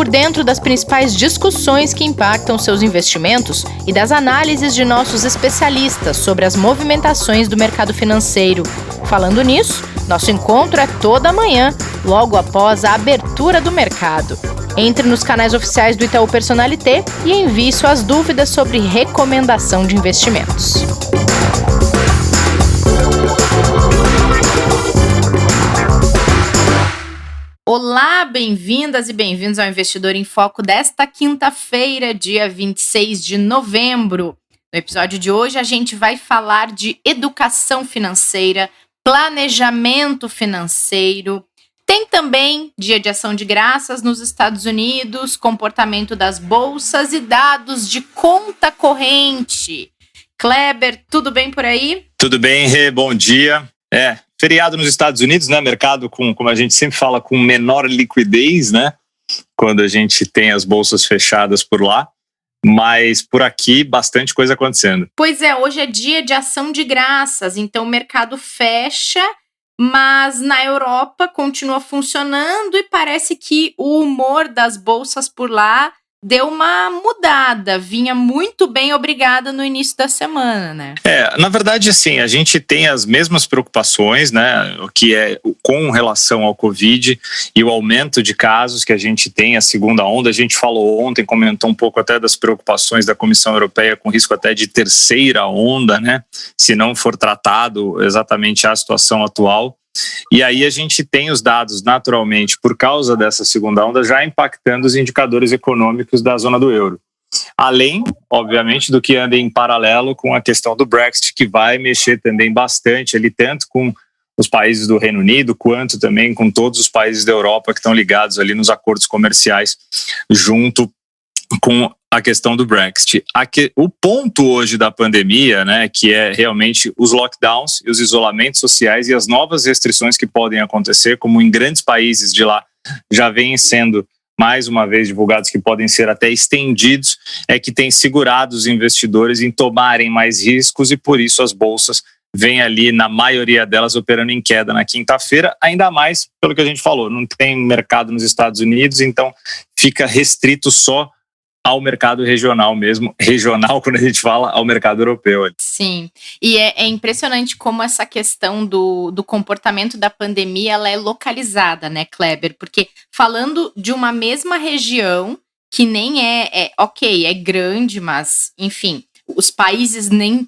por dentro das principais discussões que impactam seus investimentos e das análises de nossos especialistas sobre as movimentações do mercado financeiro. Falando nisso, nosso encontro é toda manhã, logo após a abertura do mercado. Entre nos canais oficiais do Itaú Personalité e envie suas dúvidas sobre recomendação de investimentos. Olá, bem-vindas e bem-vindos ao Investidor em Foco desta quinta-feira, dia 26 de novembro. No episódio de hoje, a gente vai falar de educação financeira, planejamento financeiro. Tem também Dia de Ação de Graças nos Estados Unidos, comportamento das bolsas e dados de conta corrente. Kleber, tudo bem por aí? Tudo bem, Rê, bom dia. Feriado nos Estados Unidos, né? Mercado como a gente sempre fala, com menor liquidez, né? Quando a gente tem as bolsas fechadas por lá. Mas por aqui, bastante coisa acontecendo. Pois é, hoje é Dia de Ação de Graças, então o mercado fecha, mas na Europa continua funcionando e parece que o humor das bolsas por lá deu uma mudada, vinha muito bem, obrigada, no início da semana, né? Na verdade, assim, a gente tem as mesmas preocupações, né, o que é com relação ao Covid e o aumento de casos que a gente tem, a segunda onda. A gente falou ontem, comentou um pouco até das preocupações da Comissão Europeia com risco até de terceira onda, né, se não for tratado exatamente a situação atual. E aí a gente tem os dados, naturalmente, por causa dessa segunda onda, já impactando os indicadores econômicos da zona do euro. Além, obviamente, do que anda em paralelo com a questão do Brexit, que vai mexer também bastante ali, tanto com os países do Reino Unido, quanto também com todos os países da Europa que estão ligados ali nos acordos comerciais, junto com a questão do Brexit. O ponto hoje da pandemia, né, que é realmente os lockdowns e os isolamentos sociais e as novas restrições que podem acontecer, como em grandes países de lá já vêm sendo mais uma vez divulgados, que podem ser até estendidos, é que tem segurado os investidores em tomarem mais riscos e por isso as bolsas vêm ali, na maioria delas, operando em queda na quinta-feira, ainda mais pelo que a gente falou, não tem mercado nos Estados Unidos, então fica restrito só ao mercado regional mesmo, regional quando a gente fala ao mercado europeu. Sim, e é impressionante como essa questão do comportamento da pandemia, ela é localizada, né, Kleber? Porque falando de uma mesma região, que nem é grande, mas, enfim, os países nem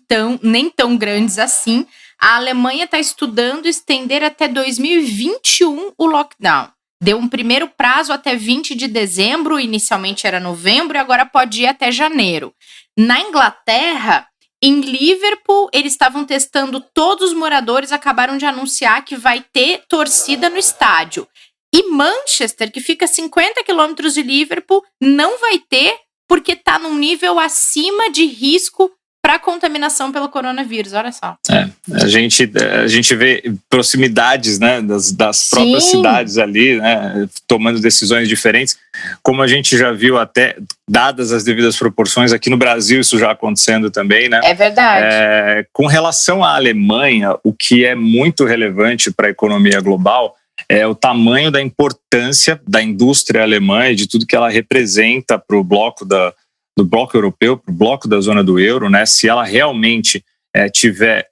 tão grandes assim, a Alemanha está estudando estender até 2021 o lockdown. Deu um primeiro prazo até 20 de dezembro, inicialmente era novembro, e agora pode ir até janeiro. Na Inglaterra, em Liverpool, eles estavam testando, todos os moradores acabaram de anunciar que vai ter torcida no estádio. E Manchester, que fica a 50 quilômetros de Liverpool, não vai ter, porque está num nível acima de risco para contaminação pelo coronavírus, olha só. A gente vê proximidades, né, das próprias cidades ali, né, tomando decisões diferentes, como a gente já viu até, dadas as devidas proporções, aqui no Brasil isso já acontecendo também, né? É verdade. Com relação à Alemanha, o que é muito relevante para a economia global é o tamanho da importância da indústria alemã e de tudo que ela representa para o bloco do bloco europeu, para o bloco da zona do euro, né? Se ela realmente tiver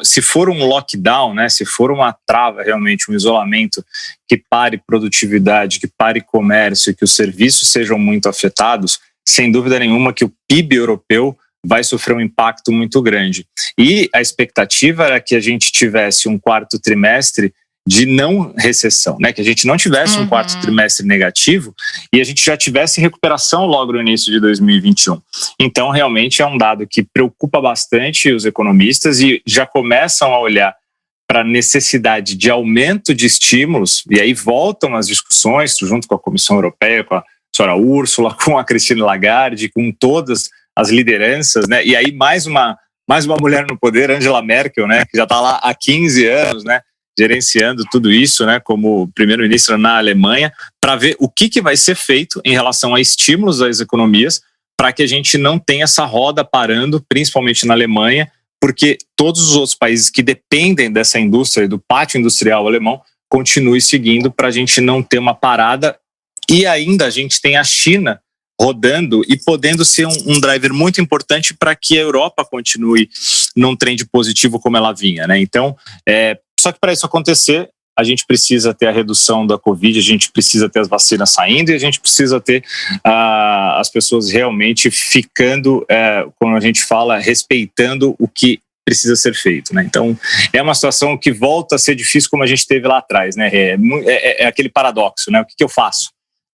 se for um lockdown, né? Se for uma trava, realmente um isolamento que pare produtividade, que pare comércio, que os serviços sejam muito afetados, sem dúvida nenhuma que o PIB europeu vai sofrer um impacto muito grande. E a expectativa era que a gente tivesse um quarto trimestre de não recessão, né? Que a gente não tivesse um quarto trimestre negativo e a gente já tivesse recuperação logo no início de 2021. Então, realmente é um dado que preocupa bastante os economistas e já começam a olhar para a necessidade de aumento de estímulos, e aí voltam as discussões junto com a Comissão Europeia, com a senhora Ursula, com a Christine Lagarde, com todas as lideranças, né? E aí mais uma mulher no poder, Angela Merkel, né? Que já está lá há 15 anos, né? Gerenciando tudo isso, né, como primeiro-ministro na Alemanha, para ver o que vai ser feito em relação a estímulos às economias, para que a gente não tenha essa roda parando, principalmente na Alemanha, porque todos os outros países que dependem dessa indústria e do pátio industrial alemão continuem seguindo, para a gente não ter uma parada E ainda a gente tem a China rodando e podendo ser um driver muito importante para que a Europa continue num trend positivo como ela vinha, né? Então, só que para isso acontecer, a gente precisa ter a redução da Covid, a gente precisa ter as vacinas saindo e a gente precisa ter as pessoas realmente ficando, como a gente fala, respeitando o que precisa ser feito, né? Então, é uma situação que volta a ser difícil como a gente teve lá atrás, né? É aquele paradoxo, né? O que eu faço?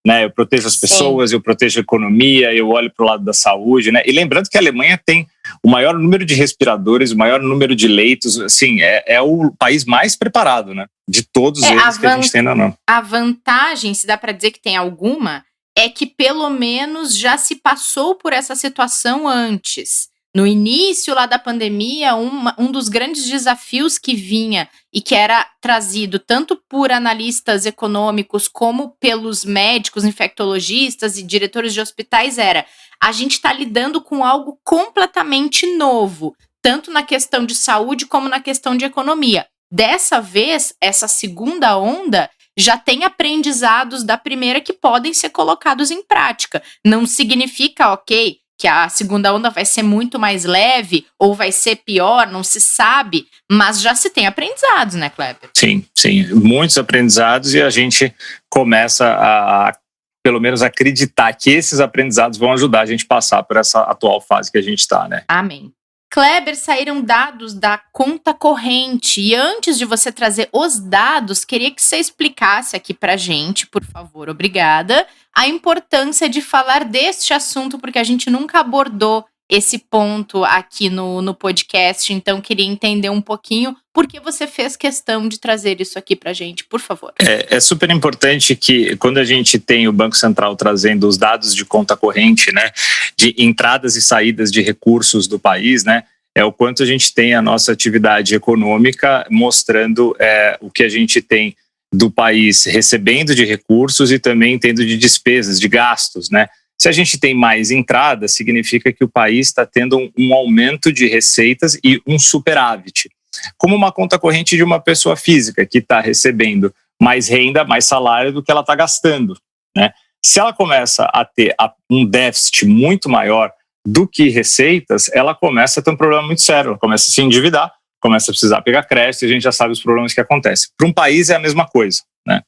Né, eu protejo as pessoas, eu protejo a economia, eu olho para o lado da saúde, né? E lembrando que a Alemanha tem o maior número de respiradores, o maior número de leitos, assim, é o país mais preparado, né? De todos eles que a gente tem não. A vantagem, se dá para dizer que tem alguma, é que pelo menos já se passou por essa situação antes. No início lá da pandemia, um dos grandes desafios que vinha e que era trazido tanto por analistas econômicos como pelos médicos, infectologistas e diretores de hospitais era: a gente está lidando com algo completamente novo, tanto na questão de saúde como na questão de economia. Dessa vez, essa segunda onda já tem aprendizados da primeira que podem ser colocados em prática. Não significa, ok, que a segunda onda vai ser muito mais leve ou vai ser pior, não se sabe, mas já se tem aprendizados, né, Kleber? Sim, muitos aprendizados e a gente começa a pelo menos acreditar que esses aprendizados vão ajudar a gente a passar por essa atual fase que a gente está, né? Amém. Kleber, saíram dados da conta corrente e antes de você trazer os dados, queria que você explicasse aqui pra gente, por favor, obrigada, a importância de falar deste assunto, porque a gente nunca abordou esse ponto aqui no podcast, então queria entender um pouquinho por que você fez questão de trazer isso aqui pra gente, por favor. É super importante que quando a gente tem o Banco Central trazendo os dados de conta corrente, né, de entradas e saídas de recursos do país, né, é o quanto a gente tem a nossa atividade econômica mostrando o que a gente tem do país recebendo de recursos e também tendo de despesas, de gastos, né? Se a gente tem mais entrada, significa que o país está tendo um aumento de receitas e um superávit. Como uma conta corrente de uma pessoa física que está recebendo mais renda, mais salário do que ela está gastando, né? Se ela começa a ter um déficit muito maior do que receitas, ela começa a ter um problema muito sério, ela começa a se endividar, começa a precisar pegar crédito e a gente já sabe os problemas que acontecem. Para um país é a mesma coisa, né?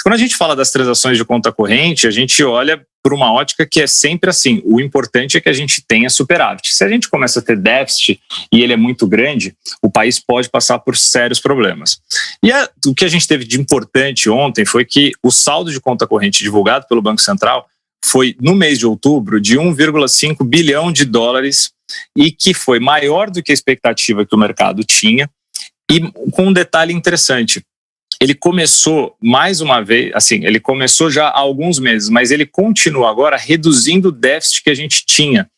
Quando a gente fala das transações de conta corrente, a gente olha por uma ótica que é sempre assim, o importante é que a gente tenha superávit. Se a gente começa a ter déficit e ele é muito grande, o país pode passar por sérios problemas. E o que a gente teve de importante ontem foi que o saldo de conta corrente divulgado pelo Banco Central foi, no mês de outubro, de 1,5 bilhão de dólares e que foi maior do que a expectativa que o mercado tinha e com um detalhe interessante. Ele começou mais uma vez, assim, ele começou já há alguns meses, mas ele continua agora reduzindo o déficit que a gente tinha.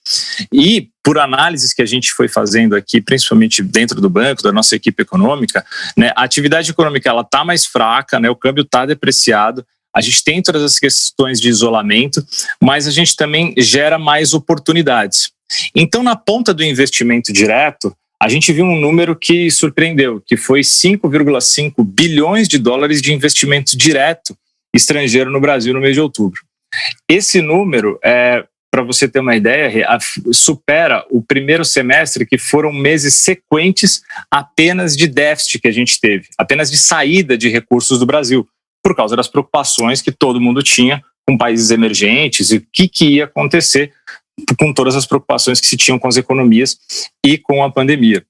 E por análises que a gente foi fazendo aqui, principalmente dentro do banco, da nossa equipe econômica, né, a atividade econômica ela está mais fraca, né, o câmbio está depreciado, a gente tem todas as questões de isolamento, mas a gente também gera mais oportunidades. Então, na ponta do investimento direto, a gente viu um número que surpreendeu, que foi 5,5 bilhões de dólares de investimento direto estrangeiro no Brasil no mês de outubro. Esse número, para você ter uma ideia, supera o primeiro semestre, que foram meses sequentes apenas de déficit que a gente teve, apenas de saída de recursos do Brasil, por causa das preocupações que todo mundo tinha com países emergentes e o que ia acontecer com todas as preocupações que se tinham com as economias e com a pandemia.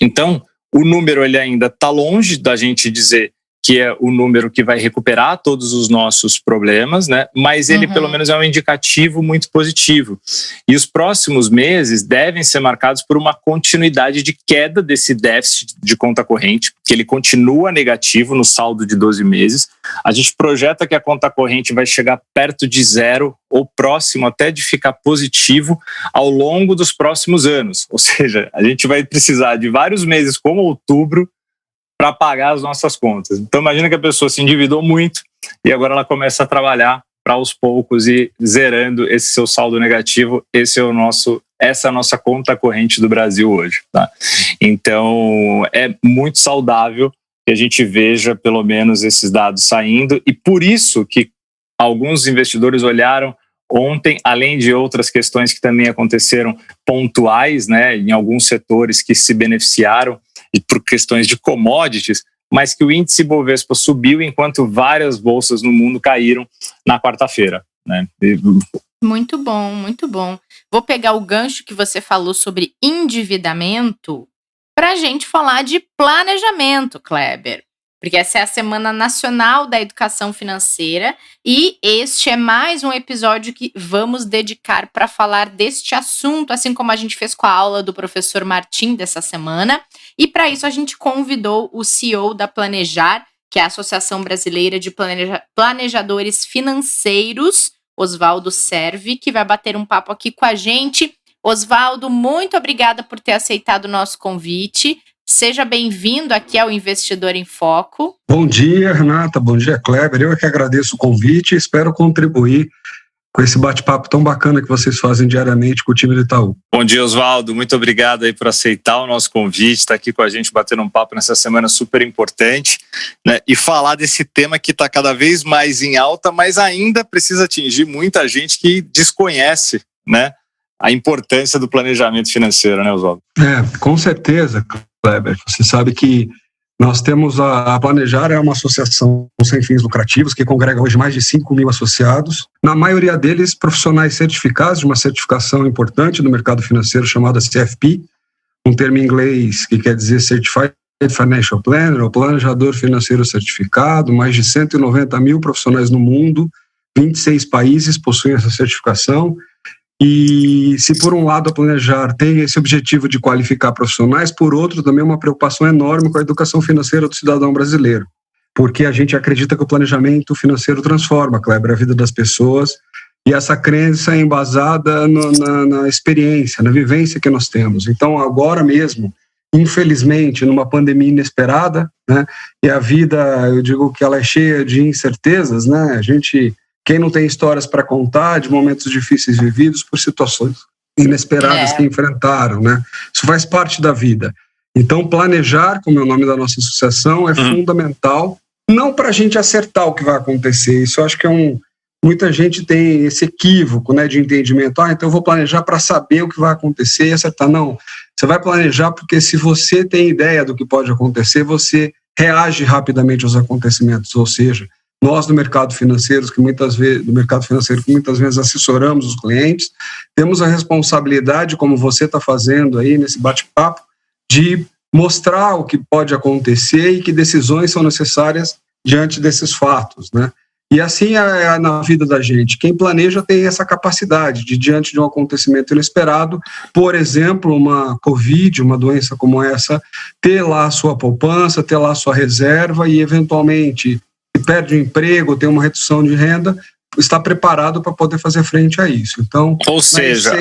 Então, o número ele ainda está longe da gente dizer que é o número que vai recuperar todos os nossos problemas, né? Mas ele pelo menos é um indicativo muito positivo. E os próximos meses devem ser marcados por uma continuidade de queda desse déficit de conta corrente, que ele continua negativo no saldo de 12 meses. A gente projeta que a conta corrente vai chegar perto de zero ou próximo até de ficar positivo ao longo dos próximos anos. Ou seja, a gente vai precisar de vários meses como outubro para pagar as nossas contas. Então imagina que a pessoa se endividou muito e agora ela começa a trabalhar para aos poucos ir zerando esse seu saldo negativo. Essa é a nossa conta corrente do Brasil hoje, tá? Então é muito saudável que a gente veja pelo menos esses dados saindo e por isso que alguns investidores olharam ontem, além de outras questões que também aconteceram pontuais, né, em alguns setores que se beneficiaram e por questões de commodities, mas que o índice Bovespa subiu enquanto várias bolsas no mundo caíram na quarta-feira, né? Muito bom, muito bom. Vou pegar o gancho que você falou sobre endividamento para a gente falar de planejamento, Kleber. Porque essa é a Semana Nacional da Educação Financeira e este é mais um episódio que vamos dedicar para falar deste assunto, assim como a gente fez com a aula do professor Martim dessa semana. E para isso a gente convidou o CEO da Planejar, que é a Associação Brasileira de Planejadores Financeiros, Oswaldo Servi, que vai bater um papo aqui com a gente. Oswaldo, muito obrigada por ter aceitado o nosso convite. Seja bem-vindo aqui ao Investidor em Foco. Bom dia, Renata. Bom dia, Kleber. Eu é que agradeço o convite e espero contribuir com esse bate-papo tão bacana que vocês fazem diariamente com o time do Itaú. Bom dia, Oswaldo. Muito obrigado aí por aceitar o nosso convite, estar aqui com a gente, batendo um papo nessa semana super importante, né? E falar desse tema que está cada vez mais em alta, mas ainda precisa atingir muita gente que desconhece, né, a importância do planejamento financeiro, né, Oswaldo? Com certeza, Kleber. Você sabe que nós temos a Planejar, é uma associação sem fins lucrativos que congrega hoje mais de 5 mil associados, na maioria deles profissionais certificados de uma certificação importante no mercado financeiro chamada CFP, um termo em inglês que quer dizer Certified Financial Planner, ou planejador financeiro certificado. Mais de 190 mil profissionais no mundo, 26 países possuem essa certificação. E se por um lado a Planejar tem esse objetivo de qualificar profissionais, por outro também uma preocupação enorme com a educação financeira do cidadão brasileiro, porque a gente acredita que o planejamento financeiro transforma, Kleber, a vida das pessoas, e essa crença é embasada na experiência, na vivência que nós temos. Então agora mesmo, infelizmente, numa pandemia inesperada, né, e a vida, eu digo que ela é cheia de incertezas, né, quem não tem histórias para contar de momentos difíceis vividos por situações inesperadas que enfrentaram, né? Isso faz parte da vida. Então, planejar, como é o nome da nossa associação, é fundamental, não para a gente acertar o que vai acontecer. Isso eu acho que muita gente tem esse equívoco, né, de entendimento. Então eu vou planejar para saber o que vai acontecer e acertar. Não, você vai planejar porque se você tem ideia do que pode acontecer, você reage rapidamente aos acontecimentos, ou seja, nós do mercado financeiro, que muitas vezes assessoramos os clientes, temos a responsabilidade, como você está fazendo aí nesse bate-papo, de mostrar o que pode acontecer e que decisões são necessárias diante desses fatos, né? E assim é na vida da gente. Quem planeja tem essa capacidade de, diante de um acontecimento inesperado, por exemplo, uma Covid, uma doença como essa, ter lá a sua poupança, ter lá a sua reserva e, eventualmente, se perde o emprego, tem uma redução de renda, está preparado para poder fazer frente a isso. Então, ou seja,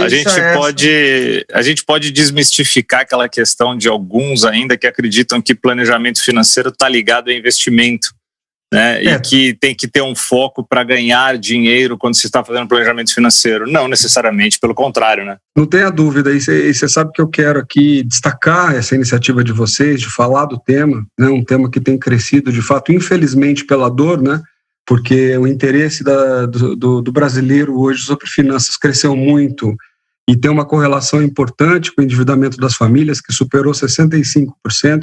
a gente pode desmistificar aquela questão de alguns ainda que acreditam que planejamento financeiro está ligado a investimento, né? E que tem que ter um foco para ganhar dinheiro quando se está fazendo planejamento financeiro. Não necessariamente, pelo contrário, né? Não tenha dúvida. E você sabe que eu quero aqui destacar essa iniciativa de vocês, de falar do tema, né? Um tema que tem crescido, de fato, infelizmente pela dor, né? Porque o interesse do brasileiro hoje sobre finanças cresceu muito e tem uma correlação importante com o endividamento das famílias, que superou 65%,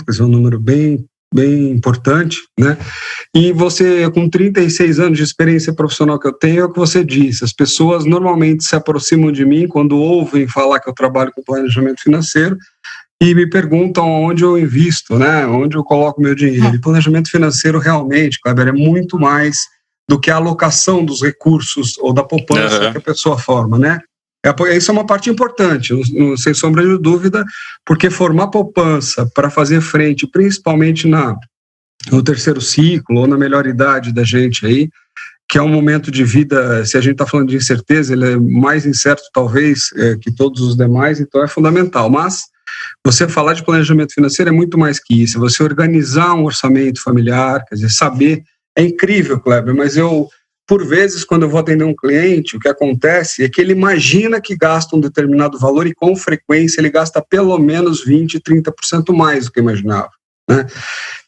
quer dizer, um número bem importante, né? E você, com 36 anos de experiência profissional que eu tenho, é o que você disse, as pessoas normalmente se aproximam de mim quando ouvem falar que eu trabalho com planejamento financeiro e me perguntam onde eu invisto, né? Onde eu coloco meu dinheiro. E planejamento financeiro realmente, Kleber, é muito mais do que a alocação dos recursos ou da poupança que a pessoa forma, né? Isso é uma parte importante, sem sombra de dúvida, porque formar poupança para fazer frente, principalmente no terceiro ciclo ou na melhor idade da gente aí, que é um momento de vida, se a gente está falando de incerteza, ele é mais incerto talvez que todos os demais, então é fundamental. Mas você falar de planejamento financeiro é muito mais que isso, você organizar um orçamento familiar, quer dizer, saber, é incrível, Kleber, mas por vezes, quando eu vou atender um cliente, o que acontece é que ele imagina que gasta um determinado valor e, com frequência, ele gasta pelo menos 20%, 30% mais do que imaginava. né?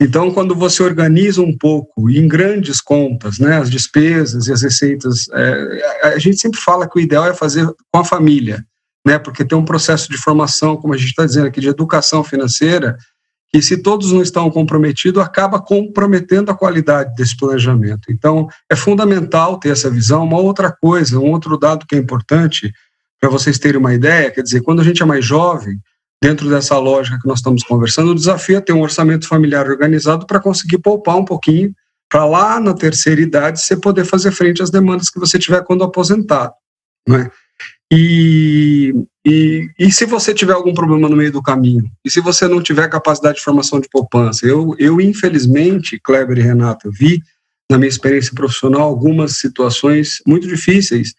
Então, quando você organiza um pouco em grandes contas, né, as despesas e as receitas, a gente sempre fala que o ideal é fazer com a família, né, porque tem um processo de formação, como a gente está dizendo aqui, de educação financeira, que se todos não estão comprometidos, acaba comprometendo a qualidade desse planejamento. Então, é fundamental ter essa visão. Uma outra coisa, um outro dado que é importante, para vocês terem uma ideia, quer dizer, quando a gente é mais jovem, dentro dessa lógica que nós estamos conversando, o desafio é ter um orçamento familiar organizado para conseguir poupar um pouquinho, para lá na terceira idade você poder fazer frente às demandas que você tiver quando aposentado, né? E se você tiver algum problema no meio do caminho, e se você não tiver capacidade de formação de poupança, eu infelizmente, Kleber e Renato, vi na minha experiência profissional algumas situações muito difíceis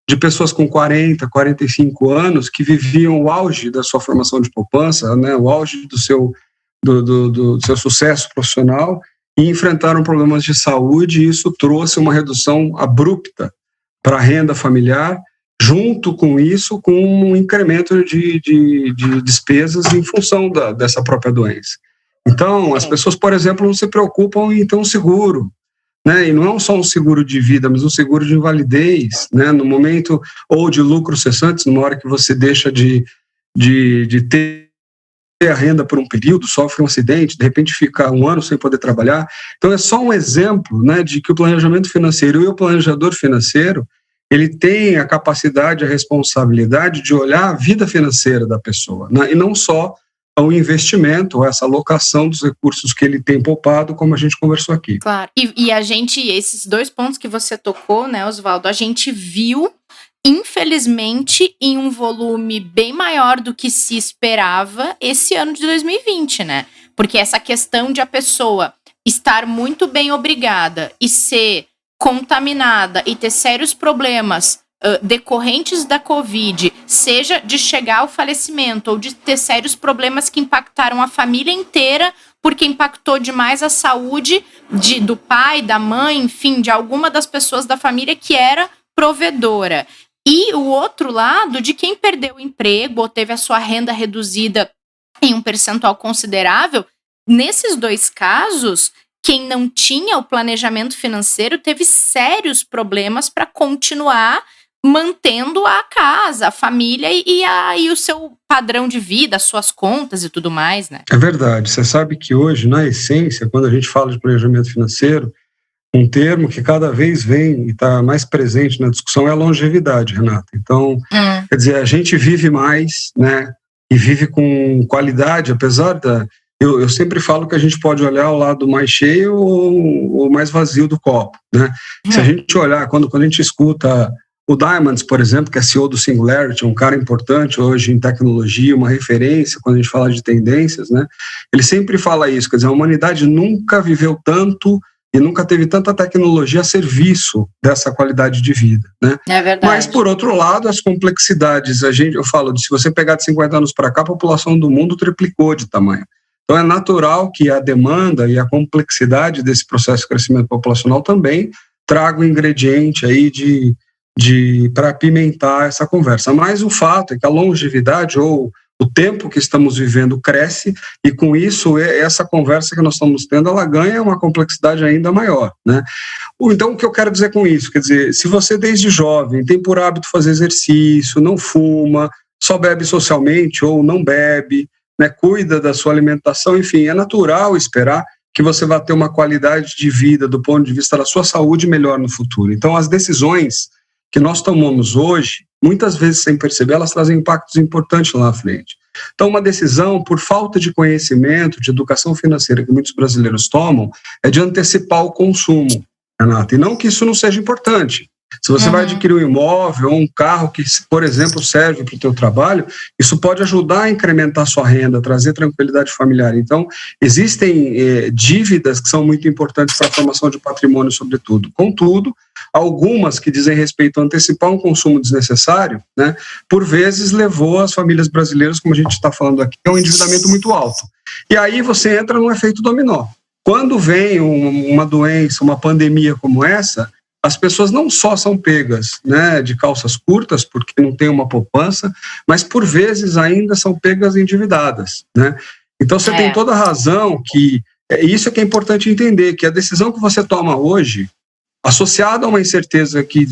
de pessoas com 40, 45 anos que viviam o auge da sua formação de poupança, né, o auge do seu sucesso profissional, e enfrentaram problemas de saúde, e isso trouxe uma redução abrupta para a renda familiar, junto com isso, com um incremento de despesas em função dessa própria doença. Então, as pessoas, por exemplo, não se preocupam em ter um seguro, né? E não é só um seguro de vida, mas um seguro de invalidez, né? No momento, ou de lucros cessantes, numa hora que você deixa de ter a renda por um período, sofre um acidente, de repente fica um ano sem poder trabalhar. Então, é só um exemplo, né, de que o planejamento financeiro e o planejador financeiro, ele tem a capacidade, a responsabilidade de olhar a vida financeira da pessoa, né? E não só o investimento, essa alocação dos recursos que ele tem poupado, como a gente conversou aqui. Claro. E a gente, esses dois pontos que você tocou, né, Oswaldo, a gente viu, infelizmente, em um volume bem maior do que se esperava esse ano de 2020, né? Porque essa questão de a pessoa estar muito bem obrigada e ser contaminada e ter sérios problemas decorrentes da Covid, seja de chegar ao falecimento ou de ter sérios problemas que impactaram a família inteira, porque impactou demais a saúde do pai, da mãe, enfim, de alguma das pessoas da família que era provedora. E o outro lado de quem perdeu o emprego ou teve a sua renda reduzida em um percentual considerável, nesses dois casos, quem não tinha o planejamento financeiro teve sérios problemas para continuar mantendo a casa, a família e o seu padrão de vida, as suas contas e tudo mais, né? É verdade. Você sabe que hoje, na essência, quando a gente fala de planejamento financeiro, um termo que cada vez vem e está mais presente na discussão é a longevidade, Renata. Então, quer dizer, a gente vive mais, né? E vive com qualidade, apesar da... Eu sempre falo que a gente pode olhar o lado mais cheio ou mais vazio do copo, né? Se a gente olhar, quando a gente escuta o Diamonds, por exemplo, que é CEO do Singularity, um cara importante hoje em tecnologia, uma referência quando a gente fala de tendências, né? Ele sempre fala isso, quer dizer, a humanidade nunca viveu tanto e nunca teve tanta tecnologia a serviço dessa qualidade de vida, né? É verdade. Mas, por outro lado, as complexidades, eu falo, se você pegar de 50 anos para cá, a população do mundo triplicou de tamanho. Então, é natural que a demanda e a complexidade desse processo de crescimento populacional também traga um ingrediente aí para apimentar essa conversa. Mas o fato é que a longevidade ou o tempo que estamos vivendo cresce e, com isso, essa conversa que nós estamos tendo, ela ganha uma complexidade ainda maior, né? Então, o que eu quero dizer com isso? Quer dizer, se você desde jovem tem por hábito fazer exercício, não fuma, só bebe socialmente ou não bebe, né, cuida da sua alimentação, enfim, é natural esperar que você vá ter uma qualidade de vida do ponto de vista da sua saúde melhor no futuro. Então, as decisões que nós tomamos hoje, muitas vezes sem perceber, elas trazem impactos importantes lá na frente. Então, uma decisão, por falta de conhecimento, de educação financeira que muitos brasileiros tomam, é de antecipar o consumo, Renata, e não que isso não seja importante. Se você vai adquirir um imóvel ou um carro que, por exemplo, serve para o teu trabalho, isso pode ajudar a incrementar a sua renda, trazer tranquilidade familiar. Então, existem dívidas que são muito importantes para a formação de patrimônio, sobretudo. Contudo, algumas que dizem respeito a antecipar um consumo desnecessário, né, por vezes levou as famílias brasileiras, como a gente está falando aqui, a um endividamento muito alto. E aí você entra num efeito dominó. Quando vem uma doença, uma pandemia como essa, as pessoas não só são pegas, né, de calças curtas, porque não tem uma poupança, mas por vezes ainda são pegas endividadas, né? Então você tem toda a razão que isso é que é importante entender, que a decisão que você toma hoje, associada a uma incerteza que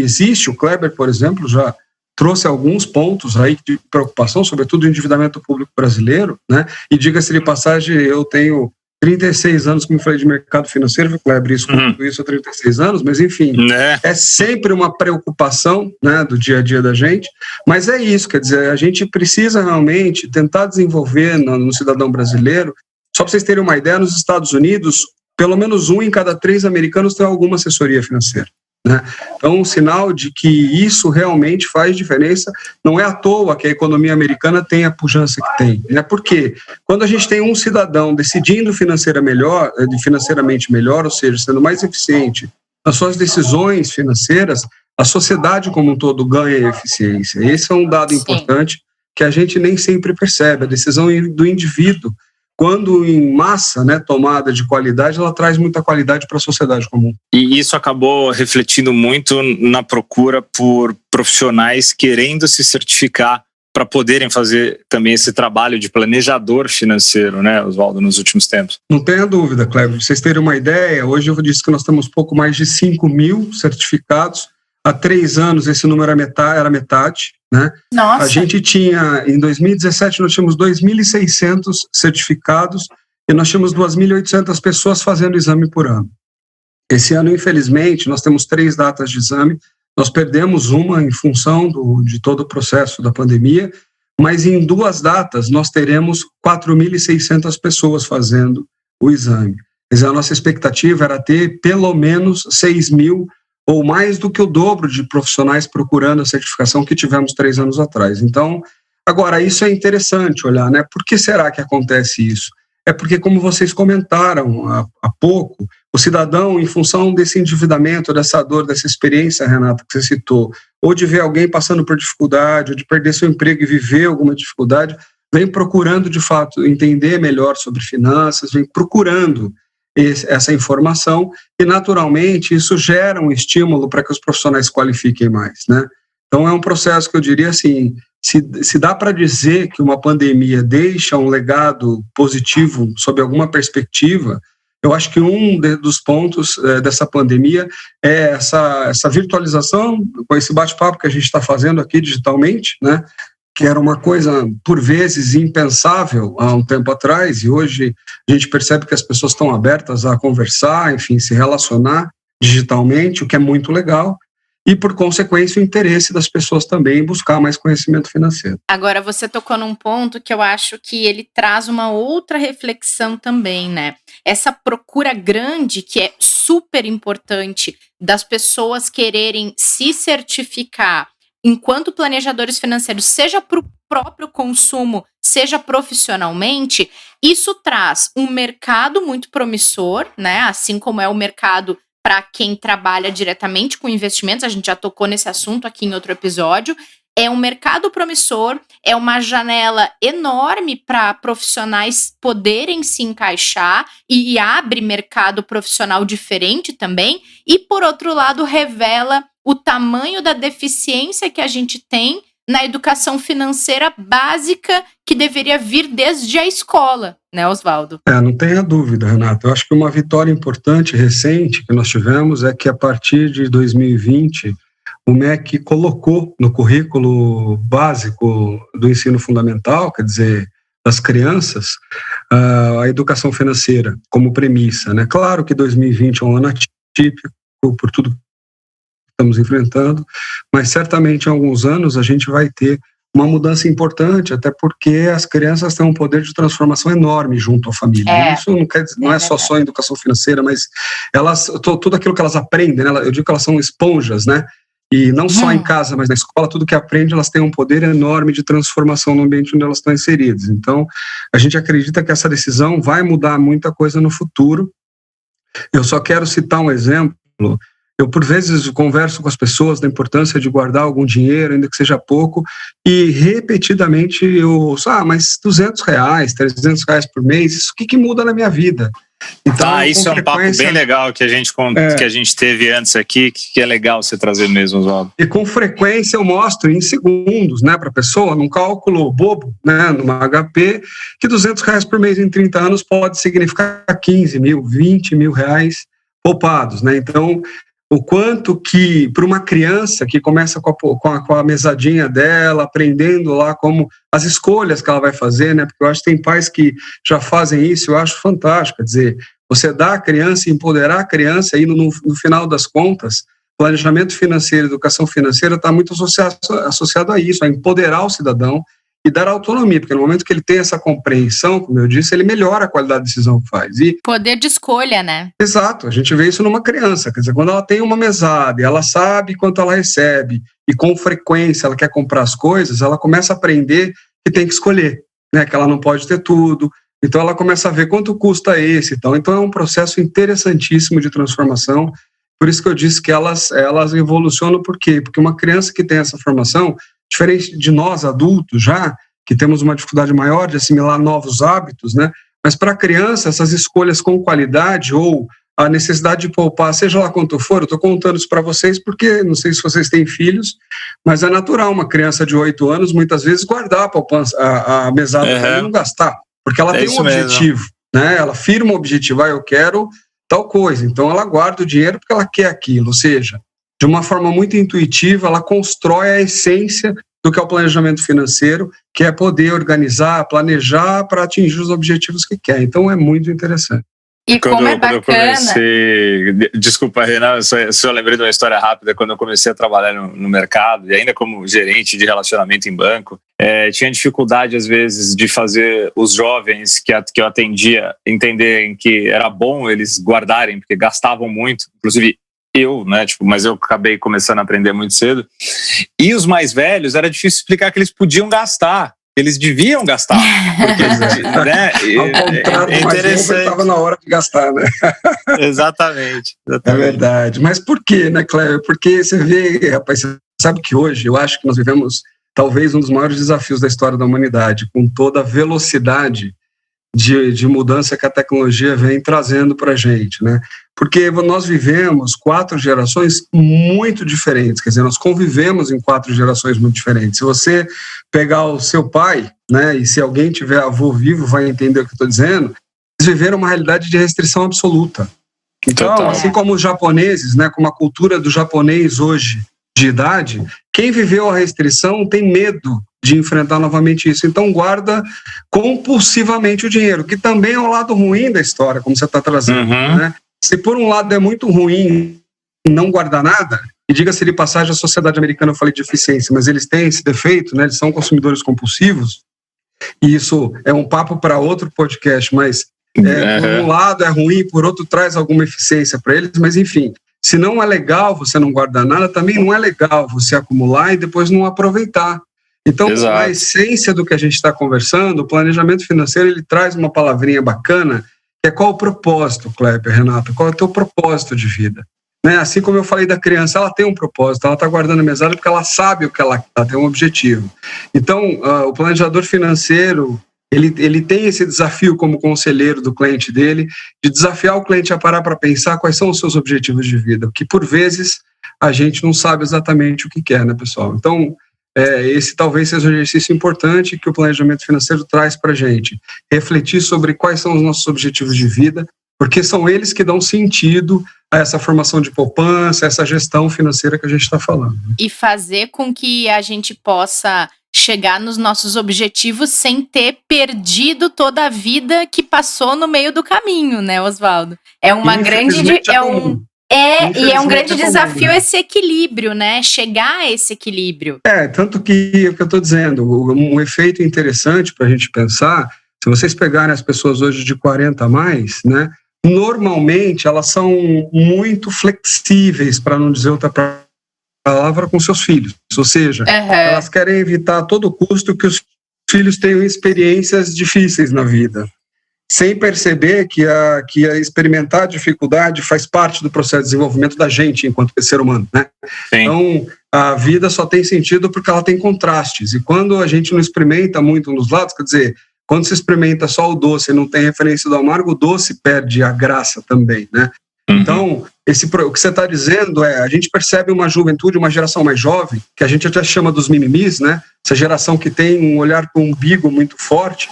existe, o Kleber, por exemplo, já trouxe alguns pontos aí de preocupação, sobretudo o endividamento público brasileiro, né? E diga-se de passagem, eu tenho 36 anos, como eu falei, de mercado financeiro, Kleber, escuto isso há 36 anos, mas enfim, é sempre uma preocupação, né, do dia a dia da gente, mas é isso, quer dizer, a gente precisa realmente tentar desenvolver no cidadão brasileiro. Só para vocês terem uma ideia, nos Estados Unidos, pelo menos 1 em cada 3 americanos tem alguma assessoria financeira, né? Então, um sinal de que isso realmente faz diferença. Não é à toa que a economia americana tem a pujança que tem, né? Porque quando a gente tem um cidadão decidindo financeiramente melhor, ou seja, sendo mais eficiente nas suas decisões financeiras, a sociedade como um todo ganha eficiência. Esse é um dado importante que a gente nem sempre percebe. A decisão do indivíduo, quando em massa, né, tomada de qualidade, ela traz muita qualidade para a sociedade comum. E isso acabou refletindo muito na procura por profissionais querendo se certificar para poderem fazer também esse trabalho de planejador financeiro, né, Oswaldo, nos últimos tempos. Não tenha dúvida, Cleber. Pra vocês terem uma ideia, hoje eu disse que nós temos pouco mais de 5 mil certificados. Há 3 anos esse número era metade, né? Nossa. A gente tinha, em 2017, nós tínhamos 2.600 certificados e nós tínhamos 2.800 pessoas fazendo exame por ano. Esse ano, infelizmente, nós temos 3 datas de exame. Nós perdemos uma em função de todo o processo da pandemia, mas em 2 datas nós teremos 4.600 pessoas fazendo o exame. Quer dizer, a nossa expectativa era ter pelo menos 6 mil ou mais do que o dobro de profissionais procurando a certificação que tivemos 3 anos atrás. Então, agora, isso é interessante olhar, né? Por que será que acontece isso? É porque, como vocês comentaram há pouco, o cidadão, em função desse endividamento, dessa dor, dessa experiência, Renata, que você citou, ou de ver alguém passando por dificuldade, ou de perder seu emprego e viver alguma dificuldade, vem procurando, de fato, entender melhor sobre finanças, vem procurando essa informação e, naturalmente, isso gera um estímulo para que os profissionais se qualifiquem mais, né? Então, é um processo que eu diria assim, se dá para dizer que uma pandemia deixa um legado positivo sob alguma perspectiva, eu acho que um dos pontos dessa pandemia é essa virtualização, com esse bate-papo que a gente está fazendo aqui digitalmente, né? Que era uma coisa, por vezes, impensável há um tempo atrás, e hoje a gente percebe que as pessoas estão abertas a conversar, enfim, se relacionar digitalmente, o que é muito legal, e, por consequência, o interesse das pessoas também em buscar mais conhecimento financeiro. Agora, você tocou num ponto que eu acho que ele traz uma outra reflexão também, né? Essa procura grande, que é super importante, das pessoas quererem se certificar enquanto planejadores financeiros, seja para o próprio consumo, seja profissionalmente, isso traz um mercado muito promissor, né? Assim como é o mercado para quem trabalha diretamente com investimentos, a gente já tocou nesse assunto aqui em outro episódio. É um mercado promissor, é uma janela enorme para profissionais poderem se encaixar e abre mercado profissional diferente também. E, por outro lado, revela o tamanho da deficiência que a gente tem na educação financeira básica que deveria vir desde a escola, né, Oswaldo? Não tenha dúvida, Renata. Eu acho que uma vitória importante, recente, que nós tivemos é que a partir de 2020, o MEC colocou no currículo básico do ensino fundamental, quer dizer, das crianças, a educação financeira como premissa, né? Claro que 2020 é um ano atípico por tudo que estamos enfrentando, mas certamente em alguns anos a gente vai ter uma mudança importante, até porque as crianças têm um poder de transformação enorme junto à família. Isso não é só em educação financeira, mas elas, tudo aquilo que elas aprendem, né? Eu digo que elas são esponjas, né? E não só em casa, mas na escola, tudo que aprende, elas têm um poder enorme de transformação no ambiente onde elas estão inseridas. Então, a gente acredita que essa decisão vai mudar muita coisa no futuro. Eu só quero citar um exemplo. Eu, por vezes, converso com as pessoas da importância de guardar algum dinheiro, ainda que seja pouco, e repetidamente eu ouço, mas R$200, R$300 por mês, isso o que muda na minha vida? Então, isso é um papo bem legal que a gente teve antes aqui, que é legal você trazer mesmo, Oswaldo. E com frequência eu mostro em segundos, né, para a pessoa, num cálculo bobo, né, numa HP, que R$200 por mês em 30 anos pode significar 15 mil, 20 mil reais poupados, né? Então, o quanto que, para uma criança que começa com a mesadinha dela, aprendendo lá como as escolhas que ela vai fazer, né? Porque eu acho que tem pais que já fazem isso, eu acho fantástico, quer dizer, você dá a criança, empoderar a criança, e no final das contas, planejamento financeiro, educação financeira está muito associado a isso, a empoderar o cidadão e dar autonomia, porque no momento que ele tem essa compreensão, como eu disse, ele melhora a qualidade da decisão que faz. E poder de escolha, né? Exato, a gente vê isso numa criança, quer dizer, quando ela tem uma mesada e ela sabe quanto ela recebe e com frequência ela quer comprar as coisas, ela começa a aprender que tem que escolher, né, que ela não pode ter tudo, então ela começa a ver quanto custa esse, então é um processo interessantíssimo de transformação, por isso que eu disse que elas evolucionam, por quê? Porque uma criança que tem essa formação, diferente de nós adultos já, que temos uma dificuldade maior de assimilar novos hábitos, né? Mas para a criança, essas escolhas com qualidade ou a necessidade de poupar, seja lá quanto for, eu estou contando isso para vocês porque não sei se vocês têm filhos, mas é natural uma criança de 8 anos muitas vezes guardar a poupança, a mesada e não gastar, porque ela tem um objetivo, né? Ela firma um objetivo, eu quero tal coisa, então ela guarda o dinheiro porque ela quer aquilo, ou seja, de uma forma muito intuitiva, ela constrói a essência do que é o planejamento financeiro, que é poder organizar, planejar para atingir os objetivos que quer. Então, é muito interessante. E como é bacana... Desculpa, Renan, só lembrei de uma história rápida. Quando eu comecei a trabalhar no mercado, e ainda como gerente de relacionamento em banco, tinha dificuldade, às vezes, de fazer os jovens que eu atendia entenderem que era bom eles guardarem, porque gastavam muito, inclusive né, mas eu acabei começando a aprender muito cedo. E os mais velhos, era difícil explicar que eles podiam gastar, eles deviam gastar. Porque, né, ao contrário, é interessante. Estava na hora de gastar, né? Exatamente. É verdade. Mas por quê, né, Cléber? Porque você vê, rapaz, você sabe que hoje, eu acho que nós vivemos talvez um dos maiores desafios da história da humanidade, com toda a velocidade de mudança que a tecnologia vem trazendo para a gente, né? Porque nós vivemos 4 gerações muito diferentes, quer dizer, nós convivemos em 4 gerações muito diferentes. Se você pegar o seu pai, né, e se alguém tiver avô vivo vai entender o que eu estou dizendo, eles viveram uma realidade de restrição absoluta. Então, assim como os japoneses, né, como a cultura do japonês hoje de idade, quem viveu a restrição tem medo de enfrentar novamente isso. Então, guarda compulsivamente o dinheiro, que também é o lado ruim da história, como você está trazendo. Né? Se por um lado é muito ruim não guardar nada, e diga-se de passagem, a sociedade americana, eu falei de eficiência, mas eles têm esse defeito, né? Eles são consumidores compulsivos, e isso é um papo para outro podcast, mas por um lado é ruim, por outro traz alguma eficiência para eles, mas enfim, se não é legal você não guardar nada, também não é legal você acumular e depois não aproveitar. Então, exato, a essência do que a gente está conversando, o planejamento financeiro, ele traz uma palavrinha bacana, que é qual o propósito, Cléber, Renata, qual é o teu propósito de vida? Né? Assim como eu falei da criança, ela tem um propósito, ela está guardando a mesada porque ela sabe o que ela tem um objetivo. Então, o planejador financeiro, ele tem esse desafio como conselheiro do cliente dele, de desafiar o cliente a parar para pensar quais são os seus objetivos de vida, porque por vezes a gente não sabe exatamente o que quer, né, pessoal? Então, esse talvez seja um exercício importante que o planejamento financeiro traz para a gente. Refletir sobre quais são os nossos objetivos de vida, porque são eles que dão sentido a essa formação de poupança, essa gestão financeira que a gente está falando. E fazer com que a gente possa chegar nos nossos objetivos sem ter perdido toda a vida que passou no meio do caminho, né, Oswaldo? É uma grande... É um grande desafio esse equilíbrio, né? Chegar a esse equilíbrio. Tanto que o que eu estou dizendo, um efeito interessante para a gente pensar, se vocês pegarem as pessoas hoje de 40 a mais, né? Normalmente elas são muito flexíveis, para não dizer outra palavra, com seus filhos. Ou seja, elas querem evitar a todo custo que os filhos tenham experiências difíceis na vida, sem perceber que experimentar a dificuldade faz parte do processo de desenvolvimento da gente enquanto ser humano, né? Sim. Então, a vida só tem sentido porque ela tem contrastes, e quando a gente não experimenta muito um dos lados, quer dizer, quando se experimenta só o doce e não tem referência do amargo, o doce perde a graça também, né? Então, o que você está dizendo a gente percebe uma juventude, uma geração mais jovem, que a gente até chama dos mimimis, né? Essa geração que tem um olhar para o umbigo muito forte,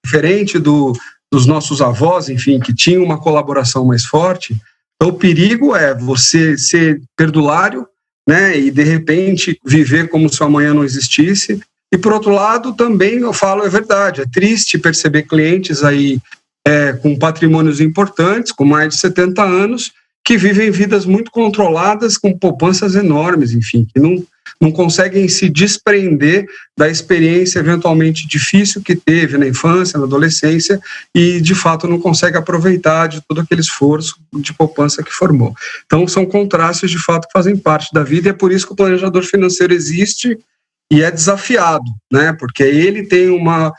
diferente dos nossos avós, enfim, que tinham uma colaboração mais forte. Então, o perigo é você ser perdulário, né? E, de repente, viver como se o amanhã não existisse. E, por outro lado, também eu falo, é verdade, é triste perceber clientes aí com patrimônios importantes, com mais de 70 anos, que vivem vidas muito controladas, com poupanças enormes, enfim, que não conseguem se desprender da experiência eventualmente difícil que teve na infância, na adolescência, e de fato não consegue aproveitar de todo aquele esforço de poupança que formou. Então são contrastes de fato que fazem parte da vida, e é por isso que o planejador financeiro existe e é desafiado, né? Porque ele tem uma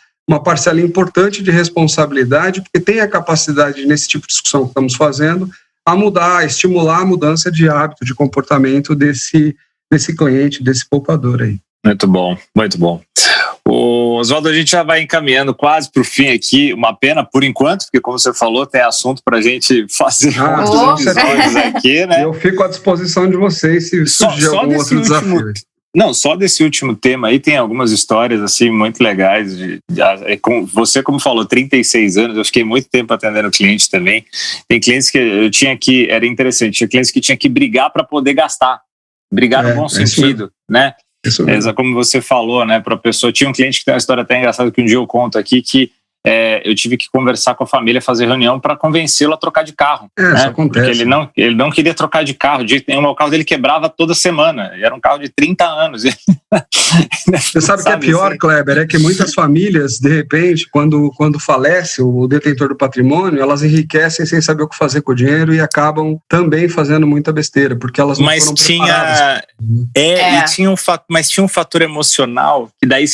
parcela importante de responsabilidade, porque tem a capacidade, nesse tipo de discussão que estamos fazendo, a estimular a mudança de hábito, de comportamento desse cliente, desse poupador aí. Muito bom, muito bom. Oswaldo, a gente já vai encaminhando quase para o fim aqui, uma pena por enquanto, porque como você falou, tem assunto para a gente fazer outros episódios aqui, né? Eu fico à disposição de vocês se surgir algum outro desafio. Não, só desse último tema aí tem algumas histórias assim muito legais. Você, como falou, 36 anos, eu fiquei muito tempo atendendo cliente também. Tem clientes que era interessante, tinha clientes que tinha que brigar para poder gastar. Brigar no bom sentido, né? Isso mesmo. Como você falou, né, para a pessoa. Tinha um cliente que tem uma história até engraçada que um dia eu conto aqui, que eu tive que conversar com a família, fazer reunião para convencê-lo a trocar de carro. Isso acontece. Porque ele não queria trocar de carro, de jeito nenhum. O carro dele quebrava toda semana. E era um carro de 30 anos. Você sabe o que é pior, Kleber? É que muitas famílias, de repente, quando falece o detentor do patrimônio, elas enriquecem sem saber o que fazer com o dinheiro e acabam também fazendo muita besteira, porque elas não foram preparadas. Mas tinha um fator emocional, que daí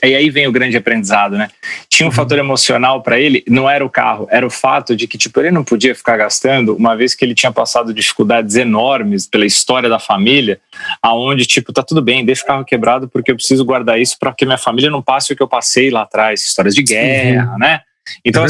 aí vem o grande aprendizado, né? Tinha um fator emocional para ele, não era o carro, era o fato de que ele não podia ficar gastando, uma vez que ele tinha passado dificuldades enormes pela história da família, aonde tá tudo bem, deixa o carro quebrado porque eu preciso guardar isso para que minha família não passe o que eu passei lá atrás, histórias de guerra, né? Então,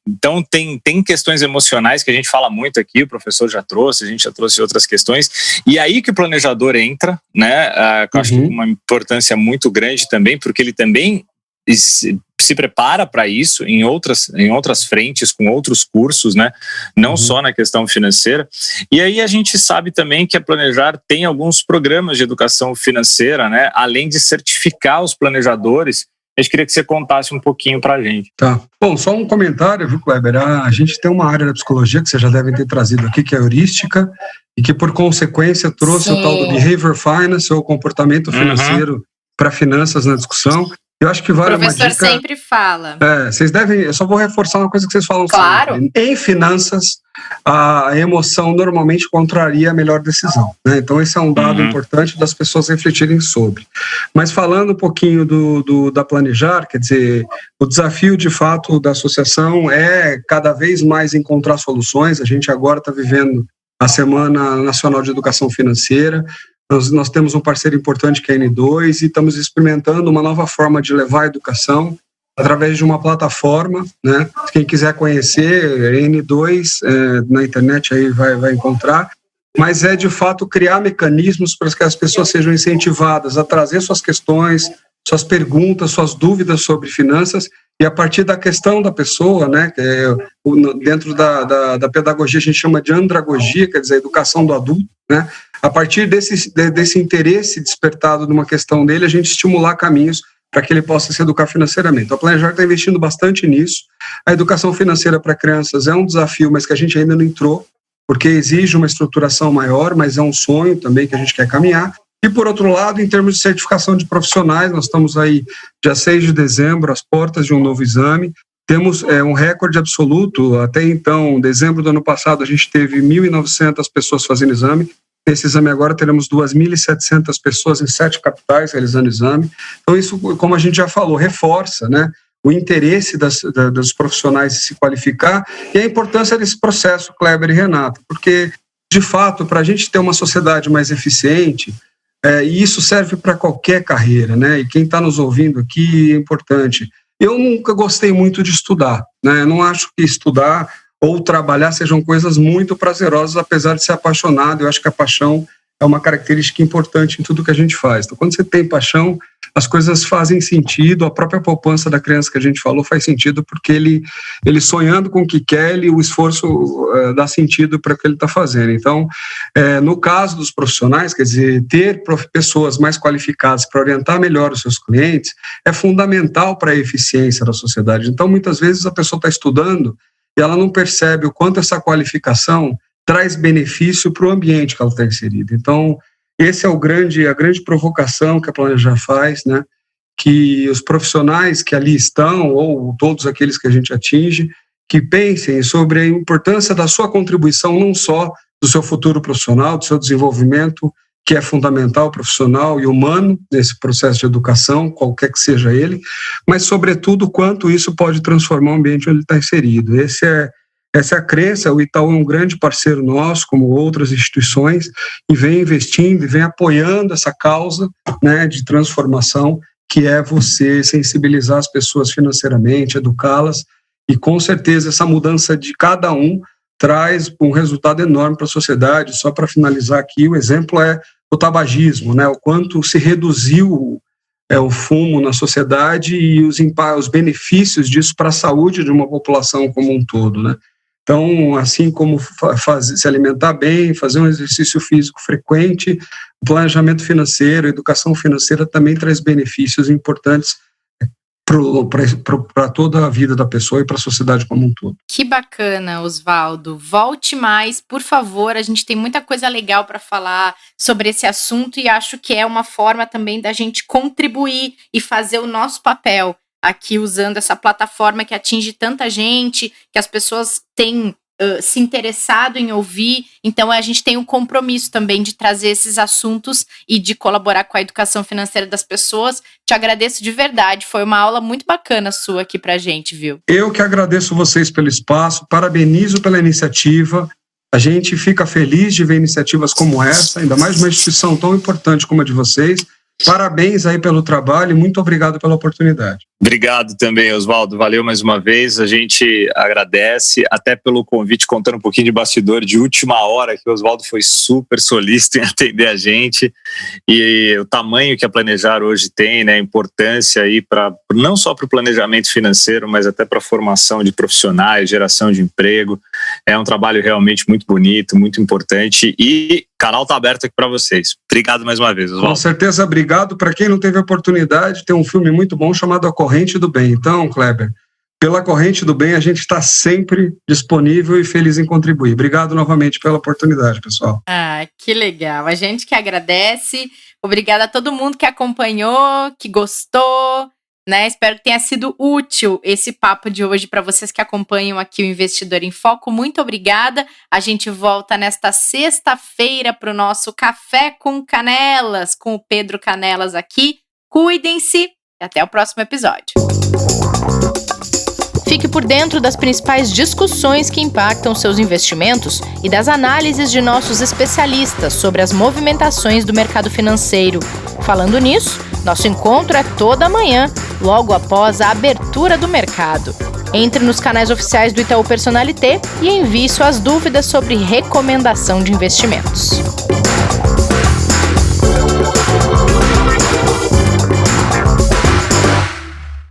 então tem questões emocionais que a gente fala muito aqui, o professor já trouxe, a gente já trouxe outras questões, e aí que o planejador entra, né? Eu acho que uma importância muito grande também, porque ele também se prepara para isso em outras frentes, com outros cursos, né? Não só na questão financeira. E aí a gente sabe também que a Planejar tem alguns programas de educação financeira, né? Além de certificar os planejadores. A gente queria que você contasse um pouquinho para a gente. Tá. Bom, só um comentário, viu, Kleber? A gente tem uma área da psicologia que vocês já devem ter trazido aqui, que é a heurística, e que por consequência trouxe o tal do behavior finance, ou comportamento financeiro para finanças na discussão. Eu acho que vale uma dica. O professor sempre fala. Vocês devem. Eu só vou reforçar uma coisa que vocês falam. Claro. Sempre. Em finanças, a emoção normalmente contraria a melhor decisão, né? Então, esse é um dado importante das pessoas refletirem sobre. Mas falando um pouquinho da Planejar, quer dizer, o desafio de fato da associação é cada vez mais encontrar soluções. A gente agora está vivendo a Semana Nacional de Educação Financeira. Nós temos um parceiro importante que é a N2 e estamos experimentando uma nova forma de levar a educação através de uma plataforma, né? Quem quiser conhecer, N2, na internet aí vai encontrar, mas é de fato criar mecanismos para que as pessoas sejam incentivadas a trazer suas questões, suas perguntas, suas dúvidas sobre finanças, e a partir da questão da pessoa, né, que dentro da pedagogia a gente chama de andragogia, quer dizer, a educação do adulto, né? A partir desse interesse despertado numa questão dele, a gente estimular caminhos para que ele possa se educar financeiramente. A Planejar está investindo bastante nisso. A educação financeira para crianças é um desafio, mas que a gente ainda não entrou, porque exige uma estruturação maior, mas é um sonho também que a gente quer caminhar. E, por outro lado, em termos de certificação de profissionais, nós estamos aí, dia 6 de dezembro, às portas de um novo exame. Temos um recorde absoluto. Até então, dezembro do ano passado, a gente teve 1.900 pessoas fazendo exame. Nesse exame agora teremos 2.700 pessoas em 7 capitais realizando exame. Então isso, como a gente já falou, reforça, né, o interesse dos profissionais em se qualificar e a importância desse processo, Kleber e Renata, porque, de fato, para a gente ter uma sociedade mais eficiente, E isso serve para qualquer carreira, né? E quem está nos ouvindo aqui é importante. Eu nunca gostei muito de estudar, né? Eu não acho que estudar ou trabalhar sejam coisas muito prazerosas, apesar de ser apaixonado. Eu acho que a paixão é uma característica importante em tudo que a gente faz. Então, quando você tem paixão, as coisas fazem sentido. A própria poupança da criança que a gente falou faz sentido porque ele sonhando com o que quer, o esforço dá sentido para o que ele está fazendo. Então, no caso dos profissionais, quer dizer, ter pessoas mais qualificadas para orientar melhor os seus clientes é fundamental para a eficiência da sociedade. Então, muitas vezes a pessoa está estudando e ela não percebe o quanto essa qualificação traz benefício para o ambiente que ela está inserida. Então, esse é a grande provocação que a Planejar faz, né? Que os profissionais que ali estão, ou todos aqueles que a gente atinge, que pensem sobre a importância da sua contribuição, não só do seu futuro profissional, do seu desenvolvimento, que é fundamental, profissional e humano, nesse processo de educação, qualquer que seja ele, mas, sobretudo, quanto isso pode transformar o ambiente onde ele está inserido. Essa é a crença. O Itaú é um grande parceiro nosso, como outras instituições, e vem investindo e vem apoiando essa causa, né, de transformação, que é você sensibilizar as pessoas financeiramente, educá-las, e com certeza essa mudança de cada um traz um resultado enorme para a sociedade. Só para finalizar aqui, o exemplo é o tabagismo, né, o quanto se reduziu o fumo na sociedade e os benefícios disso para a saúde de uma população como um todo, né? Então, assim como se alimentar bem, fazer um exercício físico frequente, o planejamento financeiro, a educação financeira também traz benefícios importantes para toda a vida da pessoa e para a sociedade como um todo. Que bacana, Oswaldo. Volte mais, por favor. A gente tem muita coisa legal para falar sobre esse assunto e acho que é uma forma também da gente contribuir e fazer o nosso papel aqui usando essa plataforma que atinge tanta gente, que as pessoas têm se interessado em ouvir. Então a gente tem um compromisso também de trazer esses assuntos e de colaborar com a educação financeira das pessoas. Te agradeço de verdade, foi uma aula muito bacana sua aqui pra gente, viu? Eu que agradeço vocês pelo espaço, parabenizo pela iniciativa. A gente fica feliz de ver iniciativas como essa, ainda mais uma instituição tão importante como a de vocês. Parabéns aí pelo trabalho e muito obrigado pela oportunidade. Obrigado também, Oswaldo. Valeu mais uma vez. A gente agradece, até pelo convite, contando um pouquinho de bastidor de última hora, que o Oswaldo foi super solícito em atender a gente. E o tamanho que a Planejar hoje tem, né, a importância aí não só para o planejamento financeiro, mas até para a formação de profissionais, geração de emprego. É um trabalho realmente muito bonito, muito importante. E o canal está aberto aqui para vocês. Obrigado mais uma vez, Oswaldo. Com certeza, obrigado. Para quem não teve a oportunidade, tem um filme muito bom chamado A Corrente do Bem. Então, Kleber, pela Corrente do Bem, a gente está sempre disponível e feliz em contribuir. Obrigado novamente pela oportunidade, pessoal. Ah, que legal. A gente que agradece. Obrigada a todo mundo que acompanhou, que gostou, né? Espero que tenha sido útil esse papo de hoje para vocês que acompanham aqui o Investidor em Foco. Muito obrigada. A gente volta nesta sexta-feira para o nosso Café com Canelas, com o Pedro Canelas aqui. Cuidem-se e até o próximo episódio. Fique por dentro das principais discussões que impactam seus investimentos e das análises de nossos especialistas sobre as movimentações do mercado financeiro. Falando nisso, nosso encontro é toda manhã, logo após a abertura do mercado. Entre nos canais oficiais do Itaú Personalité e envie suas dúvidas sobre recomendação de investimentos.